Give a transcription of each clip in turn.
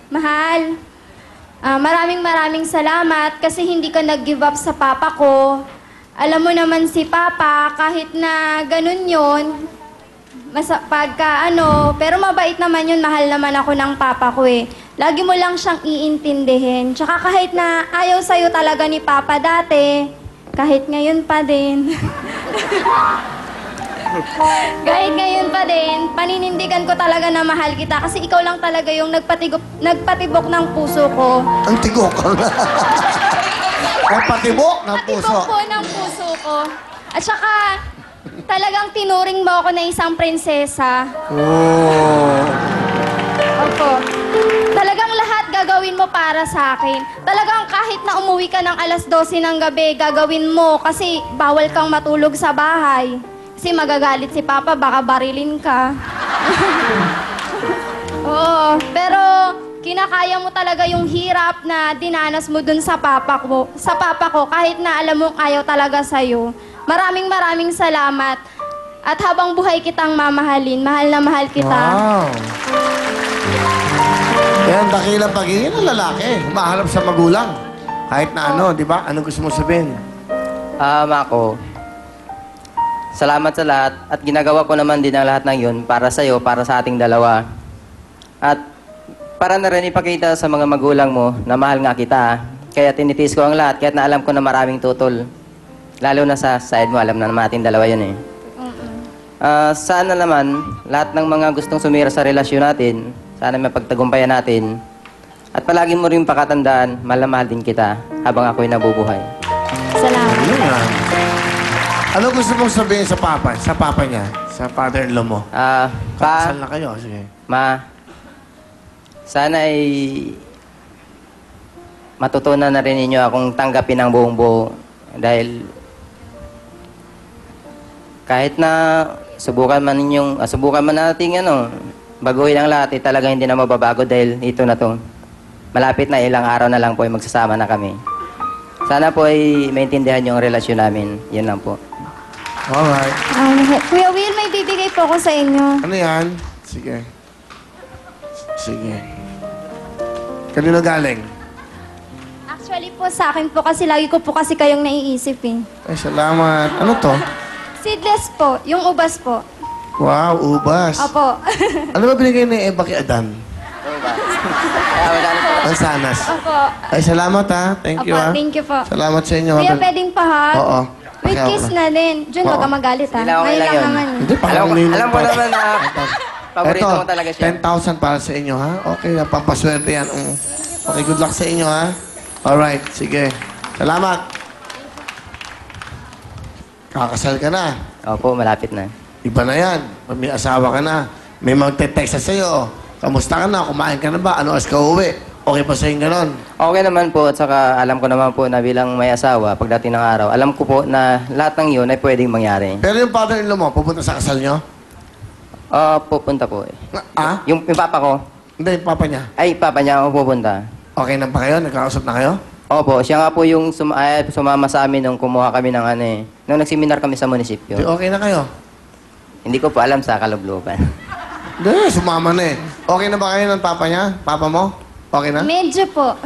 Mahal, maraming salamat kasi hindi ka nag-give up sa papa ko. Alam mo naman si papa, kahit na ganun yun, pero mabait naman yun, mahal naman ako ng papa ko eh. Lagi mo lang siyang iintindihin. Tsaka kahit na ayaw sa'yo talaga ni papa dati, kahit ngayon pa din. Kahit ngayon pa din, paninindigan ko talaga na mahal kita kasi ikaw lang talaga yung nagpatibok ng puso ko. Ang tigok. Nagpatibok ng puso. Patibok po ng puso ko. At saka, talagang tinuring mo ako na isang prinsesa. Oh. Opo. Talagang lahat gagawin mo para sa akin. Talagang kahit na umuwi ka ng alas 12 ng gabi, gagawin mo kasi bawal kang matulog sa bahay. Kasi magagalit si Papa, baka barilin ka. Oo, pero kinakaya mo talaga yung hirap na dinanas mo dun sa papa ko, kahit na alam mong ayaw talaga sa'yo. Maraming salamat. At habang buhay kitang mamahalin, mahal na mahal kita. Wow. Yan, dakilang pagiging ng lalaki. Humahanap sa magulang. Kahit na ano, di ba? Ano gusto mo sabihin? Mako, salamat sa lahat at ginagawa ko naman din ang lahat ng yun para sa'yo, para sa ating dalawa. At para na rin ipakita sa mga magulang mo na mahal nga kita. Kaya tinitiis ko ang lahat kahit na alam ko na maraming tutol. Lalo na sa side mo, alam na naman ating dalawa yun eh. Sana naman, lahat ng mga gustong sumira sa relasyon natin, sana mapagtagumpayan natin. At palagi mo rin pakatandaan, mahal na mahal din kita habang ako'y nabubuhay. Salamat. Yan. Ano gusto mong sabihin sa papa niya? Sa father-in-law mo? Kasal na kayo, sige. Ma, sana ay matutunan na rin ninyo akong tanggapin ng buong buo. Dahil kahit na subukan man natin baguhin ang lahat, talagang hindi na mababago dahil ito na to. Malapit na ilang araw na lang po ay magsasama na kami. Sana po ay maintindihan yung relasyon namin. Yun lang po. Alright. Kuya Will, may bibigay po ako sa inyo. Ano yan? Sige. Sige. Kanino galing? Actually po sa akin po kasi lagi ko po kasi kayong naiisip eh. Ay, salamat. Ano to? Seedless po, yung ubas po. Wow, ubas. Opo. Ano ba binigay ni Eva kay Adan? Mansanas. Opo. Ay, salamat ha. Thank you Opo, ha. thank you po. Salamat sa inyo. Kuya, pwedeng pahag? Oo. With Okay, kiss okay. na din. Jun, Oo. wag ka magalit ha. Hindi lang, okay Ngayon lang lang yun. naman. Hindi, parang Alam ko naman na paborito mo talaga siya. 10,000 para sa inyo ha. Okay, pampaswerte yan. Okay, good luck sa inyo ha. Alright, sige. Salamat. Kakasal ka na. Opo, malapit na. Iba na yan. Pag may asawa ka na, may magte-text sa'yo. Kamusta ka na? Kumain ka na ba? Ano oras ka uwi? Okay pa sa'yo ganon? Okay naman po at saka alam ko naman po na bilang may asawa, pagdating ng araw, alam ko po na lahat ng yun ay pwedeng mangyari. Pero yung father-in-law mo, pupunta sa kasal nyo? Pupunta po eh. Ah? Yung papa ko, Hindi, yung papa niya. ay papa niya ako pupunta. Okay na ba kayo? Nagkakausap na kayo? Opo, siya nga po yung sumama sa amin nung kumuha kami ng nung nagseminar kami sa munisipyo. Di, okay na kayo? Hindi ko po alam sa kalubluban. Hindi, sumama na eh. Okay na ba kayo ng papa niya? Papa mo? Okay na? Medyo po.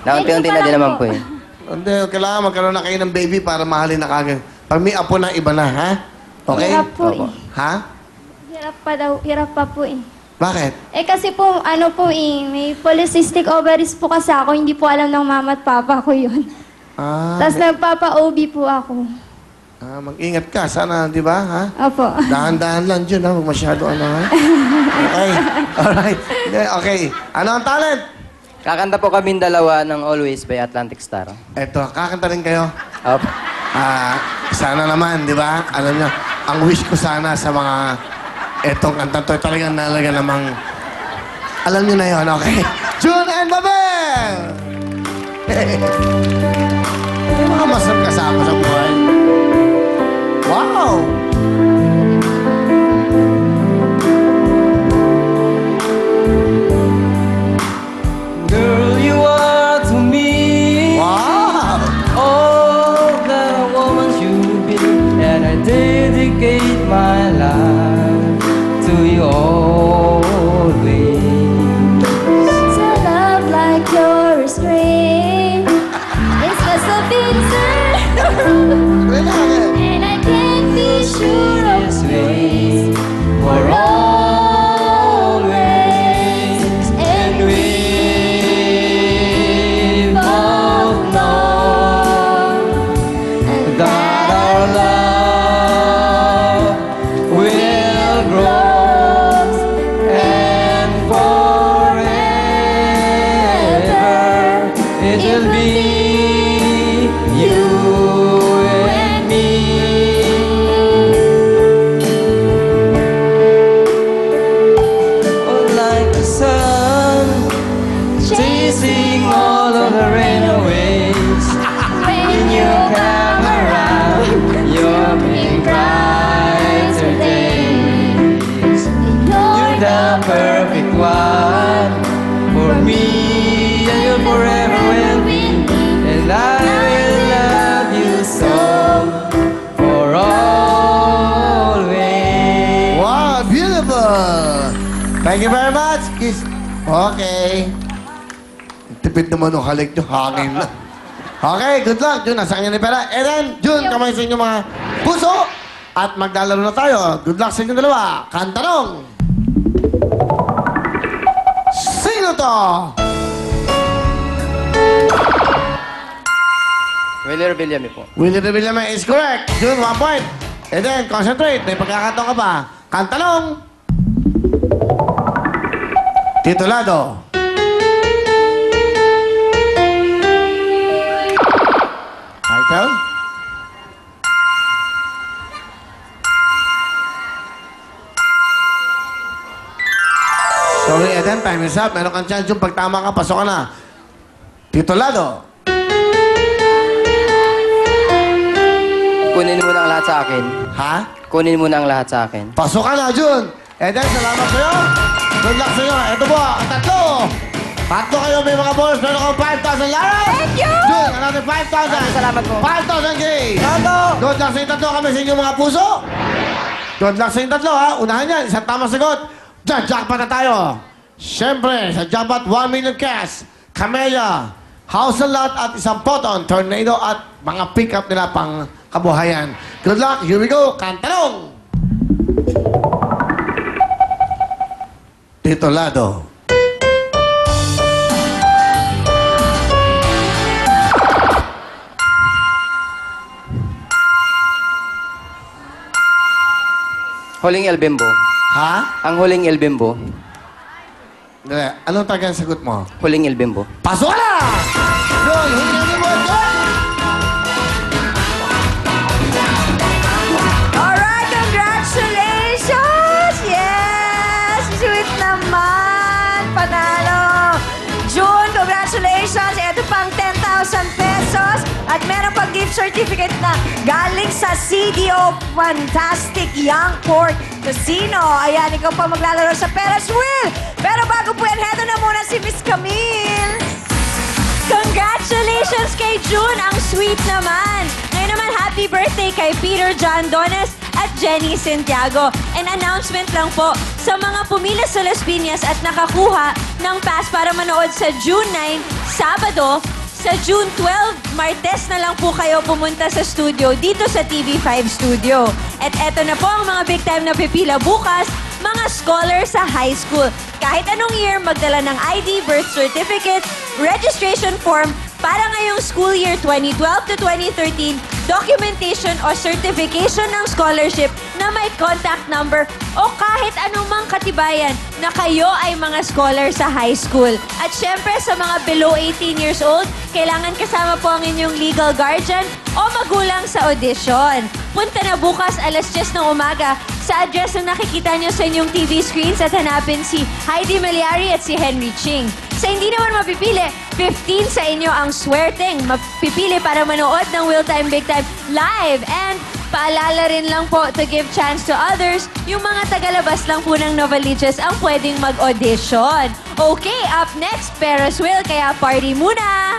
Naunti-unti Medyo na pa din lang naman po. po eh. Hindi, kailangan magkaroon na kayo ng baby para mahalin na kagad. Pag may apo na, iba na, ha? Okay? Hirap po Opo. eh. Ha? Hirap pa po eh. Bakit? Eh kasi po, may polycystic ovaries po kasi ako, hindi po alam ng mama at papa ko yun. Tapos nagpapa-OB po ako. Mag-ingat ka. Sana, di ba, ha? Opo. Dahan-dahan lang dyan, ha? Huwag masyado ano, ha? Okay. Alright. Okay. Ano ang talent? Kakanta po kaming dalawa ng Always by Atlantic Star. Eto, kakanta rin kayo. Opo. Sana naman, di ba? Alam niyo, ang wish ko sana sa mga etong kanta to, talagang nalaga namang alam niyo na yun, okay? June and Babel! May mga masarap kasama sa buhay. Wow! Girl, you are to me Wow! all that a woman should be, and I dedicate my life to you always. Thank you very much. Kiss. Okay. Tipid naman ng halik nyo. Hangin na. Okay, good luck. Jun, nasa kanya ni pera. And then, Jun, kamay sa inyo mga puso. At maglalaro na tayo. Good luck sa inyo dalawa. Kantanong. Sino to? Willie Villame po. Willie Revillame is correct. Jun, 1 point. And then, concentrate. May pagkakataon ka pa. Kantanong. Titulado. Title? Sorry, Eden. Time is up. Meron kang chance yung pag tama ka, pasok ka na. Titulado. Kunin mo na ang lahat sa akin. Ha? Kunin mo na ang lahat sa akin. Pasok ka na, Jun. Eden, salamat sa'yo. Good luck sa'yo. Ito po, ang tatlo. Tatlo kayo, may mga boys. Meron kang 5,000 laro. Thank you! Jun, another 5,000. Salamat po. 5,000 gay. Tato! Good luck sa tatlo kami sa inyong mga puso. Good luck sa tatlo, ha. Unahan yan, isang tamang sagot. Diyan, jackpot na tayo. Siyempre, sa jackpot, 1 million cash. Camellia, house and lot at isang poton, tornado at mga pick-up nila pang kabuhayan. Good luck, here we go. Kantanong. Titulado. Huling El Bimbo. Ha? Ang huling El Bimbo. Dali, anong talagang sagot mo? Huling El Bimbo. Pasok ka na! Yun, hindi mo ito! Alright, congratulations! Yes! Sweet naman! Panalo! June, congratulations! Ito pang 10,000 pesos at meron pang gift certificate na galing sa CDO Fantastic Young Port Casino. Ayan, ikaw pa maglalaro sa Ferris wheel. Pero bago po yan, heto na muna si Miss Camille. Congratulations kay June! Ang sweet naman! Ngayon naman, happy birthday kay Peter John Dones at Jenny Santiago. An announcement lang po sa mga pumila sa Las Piñas at nakakuha ng pass para manood sa June 9, Sabado. Sa June 12, Martes na lang po kayo pumunta sa studio dito sa TV5 Studio. At eto na po ang mga big time na pipila bukas, mga scholar sa high school. Kahit anong year, magdala ng ID, birth certificate, registration form para ngayong school year 2012 to 2013, documentation o certification ng scholarship na may contact number o kahit anumang katibayan na kayo ay mga scholar sa high school. At syempre sa mga below 18 years old, kailangan kasama po ang inyong legal guardian o magulang sa audition. Punta na bukas alas 10 ng umaga sa address na nakikita nyo sa inyong TV screens at hanapin si Heidi Maliari at si Henry Ching. Sa hindi naman mapipili, 15 sa inyo ang swerteng mapipili para manood ng Will Time Big Time live. And paalala rin lang po to give chance to others, yung mga tagalabas lang po ng Novaliches ang pwedeng mag-audition. Okay, up next, Ferris wheel, kaya party muna!